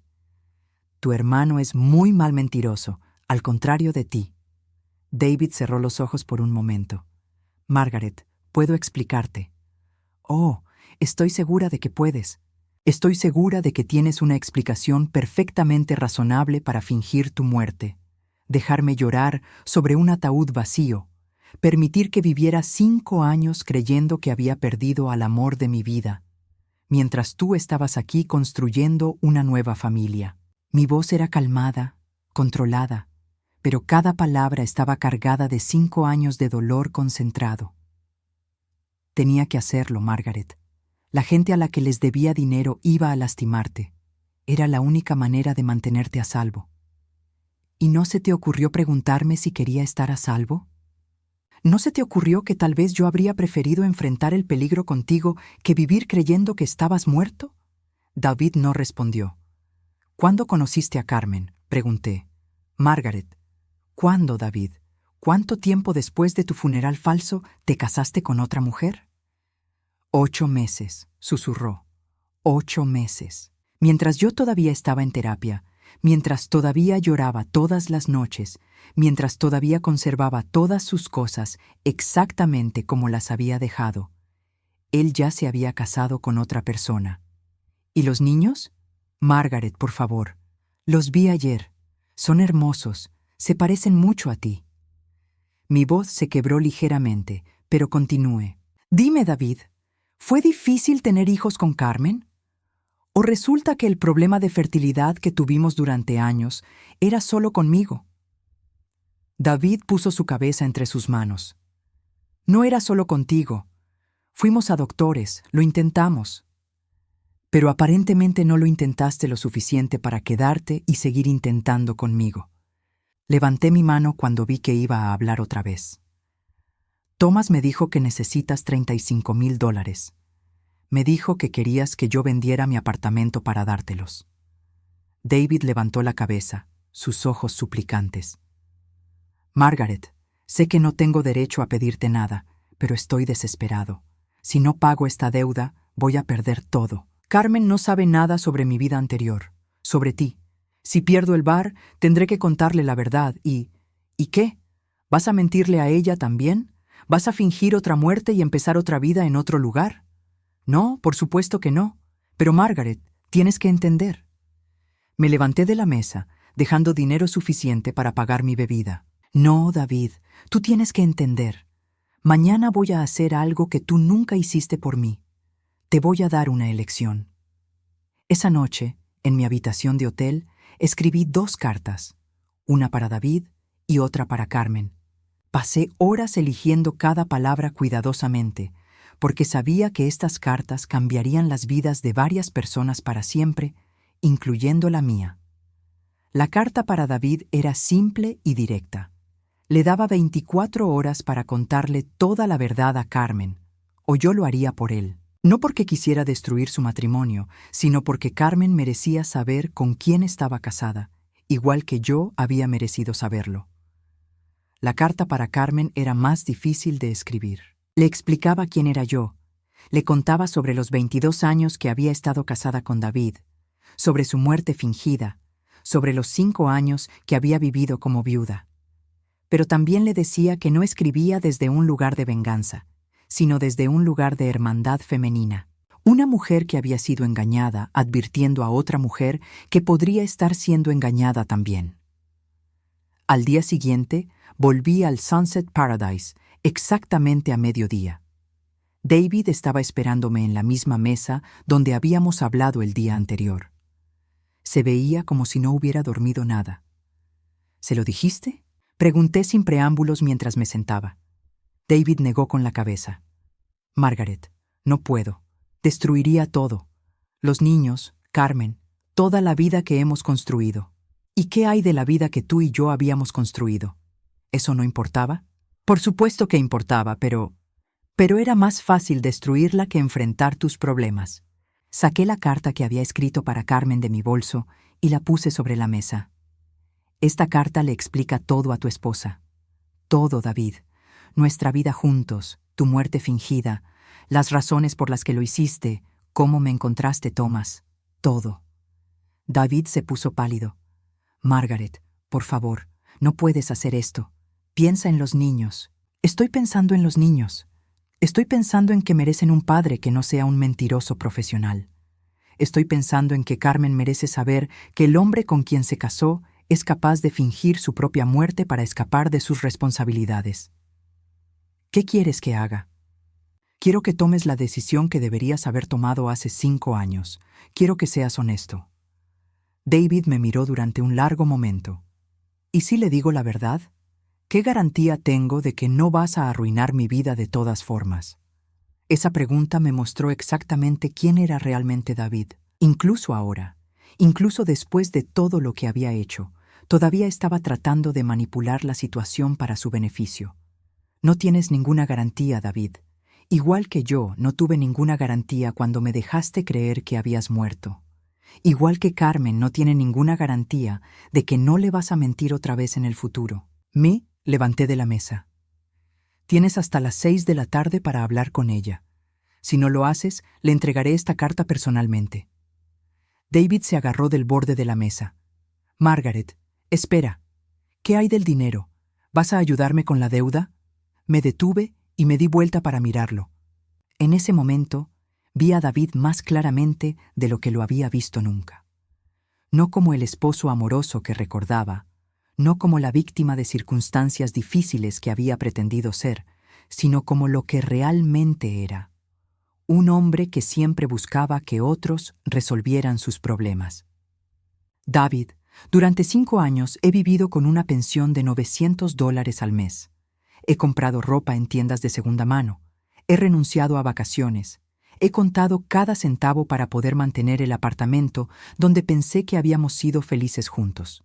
«Tu hermano es muy mal mentiroso, al contrario de ti». David cerró los ojos por un momento. «Margaret, puedo explicarte». «Oh, estoy segura de que puedes. Estoy segura de que tienes una explicación perfectamente razonable para fingir tu muerte, dejarme llorar sobre un ataúd vacío, permitir que viviera 5 años creyendo que había perdido al amor de mi vida, mientras tú estabas aquí construyendo una nueva familia». Mi voz era calmada, controlada, pero cada palabra estaba cargada de 5 años de dolor concentrado. Tenía que hacerlo, Margaret. La gente a la que les debía dinero iba a lastimarte. Era la única manera de mantenerte a salvo. ¿Y no se te ocurrió preguntarme si quería estar a salvo? ¿No se te ocurrió que tal vez yo habría preferido enfrentar el peligro contigo que vivir creyendo que estabas muerto? David no respondió. «¿Cuándo conociste a Carmen?», pregunté. «Margaret». «¿Cuándo, David? ¿Cuánto tiempo después de tu funeral falso te casaste con otra mujer?» «8 meses», susurró. 8 meses. Mientras yo todavía estaba en terapia, mientras todavía lloraba todas las noches, mientras todavía conservaba todas sus cosas exactamente como las había dejado, él ya se había casado con otra persona. ¿Y los niños? Margaret, por favor. Los vi ayer. Son hermosos. Se parecen mucho a ti. Mi voz se quebró ligeramente, pero continué. Dime, David, ¿fue difícil tener hijos con Carmen? ¿O resulta que el problema de fertilidad que tuvimos durante años era solo conmigo? David puso su cabeza entre sus manos. No era solo contigo. Fuimos a doctores, lo intentamos. Pero aparentemente no lo intentaste lo suficiente para quedarte y seguir intentando conmigo. Levanté mi mano cuando vi que iba a hablar otra vez. Thomas me dijo que necesitas $35,000. Me dijo que querías que yo vendiera mi apartamento para dártelos. David levantó la cabeza, sus ojos suplicantes. Margaret, sé que no tengo derecho a pedirte nada, pero estoy desesperado. Si no pago esta deuda, voy a perder todo. Carmen no sabe nada sobre mi vida anterior, sobre ti. Si pierdo el bar, tendré que contarle la verdad y... ¿Y qué? ¿Vas a mentirle a ella también? ¿Vas a fingir otra muerte y empezar otra vida en otro lugar? No, por supuesto que no. Pero Margaret, tienes que entender. Me levanté de la mesa, dejando dinero suficiente para pagar mi bebida. No, David, tú tienes que entender. Mañana voy a hacer algo que tú nunca hiciste por mí. Te voy a dar una elección. Esa noche, en mi habitación de hotel, escribí 2 cartas, una para David y otra para Carmen. Pasé horas eligiendo cada palabra cuidadosamente, porque sabía que estas cartas cambiarían las vidas de varias personas para siempre, incluyendo la mía. La carta para David era simple y directa. Le daba 24 horas para contarle toda la verdad a Carmen, o yo lo haría por él. No porque quisiera destruir su matrimonio, sino porque Carmen merecía saber con quién estaba casada, igual que yo había merecido saberlo. La carta para Carmen era más difícil de escribir. Le explicaba quién era yo. Le contaba sobre los 22 años que había estado casada con David, sobre su muerte fingida, sobre los 5 años que había vivido como viuda. Pero también le decía que no escribía desde un lugar de venganza, sino desde un lugar de hermandad femenina. Una mujer que había sido engañada, advirtiendo a otra mujer que podría estar siendo engañada también. Al día siguiente, volví al Sunset Paradise, exactamente a mediodía. David estaba esperándome en la misma mesa donde habíamos hablado el día anterior. Se veía como si no hubiera dormido nada. ¿Se lo dijiste? Pregunté sin preámbulos mientras me sentaba. David negó con la cabeza. Margaret, no puedo. Destruiría todo. Los niños, Carmen, toda la vida que hemos construido. ¿Y qué hay de la vida que tú y yo habíamos construido? ¿Eso no importaba? Por supuesto que importaba, pero era más fácil destruirla que enfrentar tus problemas. Saqué la carta que había escrito para Carmen de mi bolso y la puse sobre la mesa. Esta carta le explica todo a tu esposa. Todo, David. Nuestra vida juntos, tu muerte fingida, las razones por las que lo hiciste, cómo me encontraste, Thomas. Todo. David se puso pálido. Margaret, por favor, no puedes hacer esto. Piensa en los niños. Estoy pensando en los niños. Estoy pensando en que merecen un padre que no sea un mentiroso profesional. Estoy pensando en que Carmen merece saber que el hombre con quien se casó es capaz de fingir su propia muerte para escapar de sus responsabilidades. ¿Qué quieres que haga? Quiero que tomes la decisión que deberías haber tomado hace 5 años. Quiero que seas honesto. David me miró durante un largo momento. ¿Y si le digo la verdad? ¿Qué garantía tengo de que no vas a arruinar mi vida de todas formas? Esa pregunta me mostró exactamente quién era realmente David. Incluso ahora, incluso después de todo lo que había hecho, todavía estaba tratando de manipular la situación para su beneficio. No tienes ninguna garantía, David. Igual que yo, no tuve ninguna garantía cuando me dejaste creer que habías muerto. Igual que Carmen no tiene ninguna garantía de que no le vas a mentir otra vez en el futuro. Me levanté de la mesa. Tienes hasta las 6 de la tarde para hablar con ella. Si no lo haces, le entregaré esta carta personalmente. David se agarró del borde de la mesa. Margaret, espera. ¿Qué hay del dinero? ¿Vas a ayudarme con la deuda? Me detuve y me di vuelta para mirarlo. En ese momento, vi a David más claramente de lo que lo había visto nunca. No como el esposo amoroso que recordaba, no como la víctima de circunstancias difíciles que había pretendido ser, sino como lo que realmente era. Un hombre que siempre buscaba que otros resolvieran sus problemas. David, durante 5 años he vivido con una pensión de $900 al mes. He comprado ropa en tiendas de segunda mano. He renunciado a vacaciones. He contado cada centavo para poder mantener el apartamento donde pensé que habíamos sido felices juntos.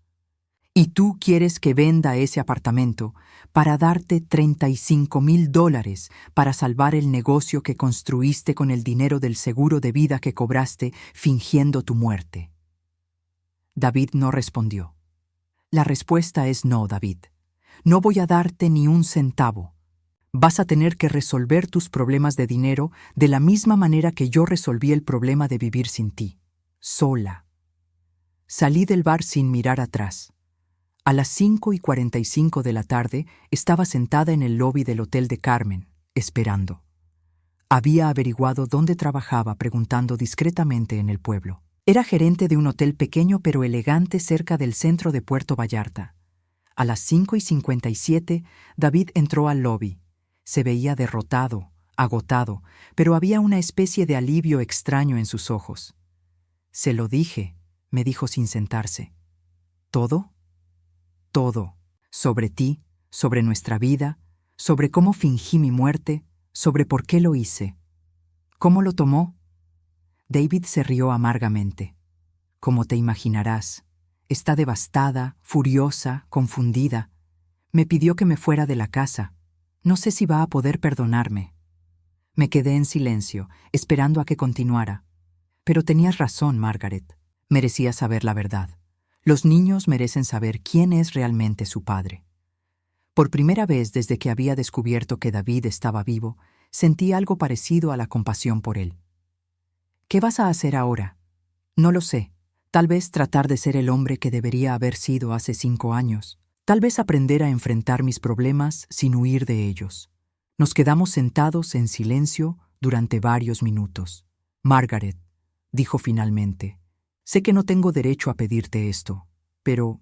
Y tú quieres que venda ese apartamento para darte $35,000 para salvar el negocio que construiste con el dinero del seguro de vida que cobraste fingiendo tu muerte. David no respondió. La respuesta es no, David. No voy a darte ni un centavo. Vas a tener que resolver tus problemas de dinero de la misma manera que yo resolví el problema de vivir sin ti, sola. Salí del bar sin mirar atrás. A las 5:45 de la tarde estaba sentada en el lobby del Hotel de Carmen, esperando. Había averiguado dónde trabajaba preguntando discretamente en el pueblo. Era gerente de un hotel pequeño pero elegante cerca del centro de Puerto Vallarta. A las 5:57, David entró al lobby. Se veía derrotado, agotado, pero había una especie de alivio extraño en sus ojos. «Se lo dije», me dijo sin sentarse. «¿Todo?» «Todo. Sobre ti, sobre nuestra vida, sobre cómo fingí mi muerte, sobre por qué lo hice». «¿Cómo lo tomó?» David se rió amargamente. «Como te imaginarás, está devastada, furiosa, confundida. Me pidió que me fuera de la casa. No sé si va a poder perdonarme». Me quedé en silencio, esperando a que continuara. «Pero tenías razón, Margaret. Merecía saber la verdad. Los niños merecen saber quién es realmente su padre». Por primera vez desde que había descubierto que David estaba vivo, sentí algo parecido a la compasión por él. «¿Qué vas a hacer ahora?» «No lo sé. Tal vez tratar de ser el hombre que debería haber sido hace 5 años. Tal vez aprender a enfrentar mis problemas sin huir de ellos». Nos quedamos sentados en silencio durante varios minutos. «Margaret», dijo finalmente, «sé que no tengo derecho a pedirte esto, pero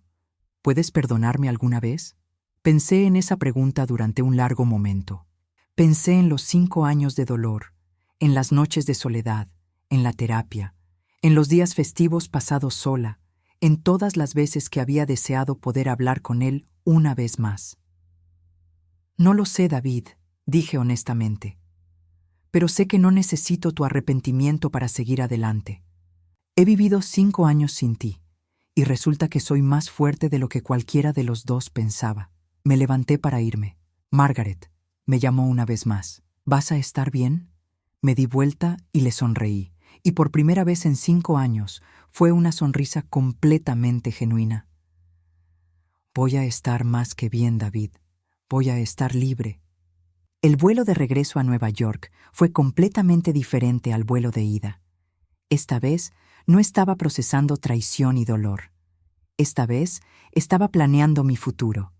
¿puedes perdonarme alguna vez?» Pensé en esa pregunta durante un largo momento. Pensé en los 5 años de dolor, en las noches de soledad, en la terapia, en los días festivos pasados sola, en todas las veces que había deseado poder hablar con él una vez más. «No lo sé, David», dije honestamente, «pero sé que no necesito tu arrepentimiento para seguir adelante. He vivido 5 años sin ti, y resulta que soy más fuerte de lo que cualquiera de los dos pensaba». Me levanté para irme. «Margaret», me llamó una vez más, «¿vas a estar bien?» Me di vuelta y le sonreí, y por primera vez en 5 años fue una sonrisa completamente genuina. «Voy a estar más que bien, David. Voy a estar libre». El vuelo de regreso a Nueva York fue completamente diferente al vuelo de ida. Esta vez no estaba procesando traición y dolor. Esta vez estaba planeando mi futuro.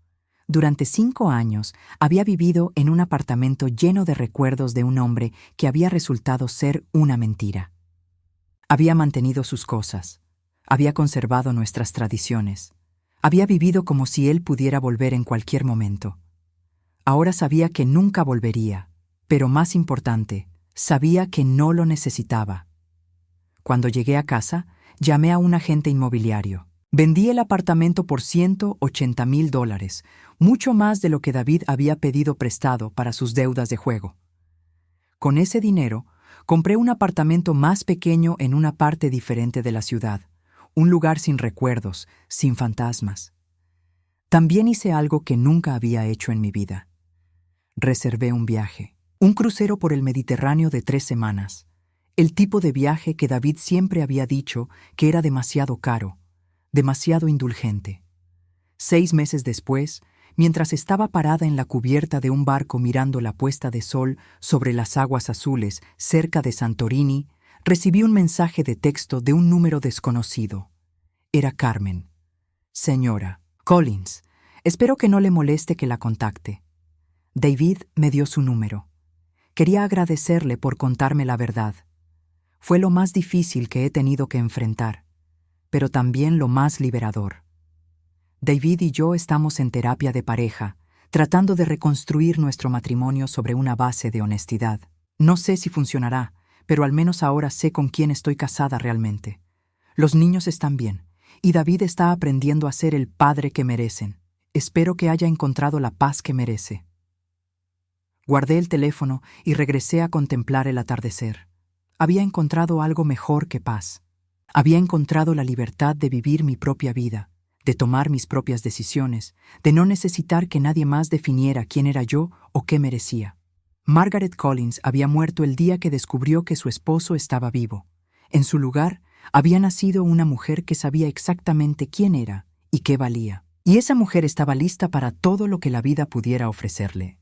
Durante 5 años había vivido en un apartamento lleno de recuerdos de un hombre que había resultado ser una mentira. Había mantenido sus cosas, había conservado nuestras tradiciones, había vivido como si él pudiera volver en cualquier momento. Ahora sabía que nunca volvería, pero más importante, sabía que no lo necesitaba. Cuando llegué a casa, llamé a un agente inmobiliario. Vendí el apartamento por $180,000, mucho más de lo que David había pedido prestado para sus deudas de juego. Con ese dinero, compré un apartamento más pequeño en una parte diferente de la ciudad, un lugar sin recuerdos, sin fantasmas. También hice algo que nunca había hecho en mi vida. Reservé un viaje, un crucero por el Mediterráneo de 3 semanas, el tipo de viaje que David siempre había dicho que era demasiado caro, demasiado indulgente. 6 meses después, mientras estaba parada en la cubierta de un barco mirando la puesta de sol sobre las aguas azules cerca de Santorini, recibí un mensaje de texto de un número desconocido. Era Carmen. «Señora Collins, espero que no le moleste que la contacte. David me dio su número. Quería agradecerle por contarme la verdad. Fue lo más difícil que he tenido que enfrentar, pero también lo más liberador. David y yo estamos en terapia de pareja, tratando de reconstruir nuestro matrimonio sobre una base de honestidad. No sé si funcionará, pero al menos ahora sé con quién estoy casada realmente. Los niños están bien, y David está aprendiendo a ser el padre que merecen. Espero que haya encontrado la paz que merece. Guardé el teléfono y regresé a contemplar el atardecer. Había encontrado algo mejor que paz. Había encontrado la libertad de vivir mi propia vida, de tomar mis propias decisiones, de no necesitar que nadie más definiera quién era yo o qué merecía. Margaret Collins había muerto el día que descubrió que su esposo estaba vivo. En su lugar, había nacido una mujer que sabía exactamente quién era y qué valía. Y esa mujer estaba lista para todo lo que la vida pudiera ofrecerle.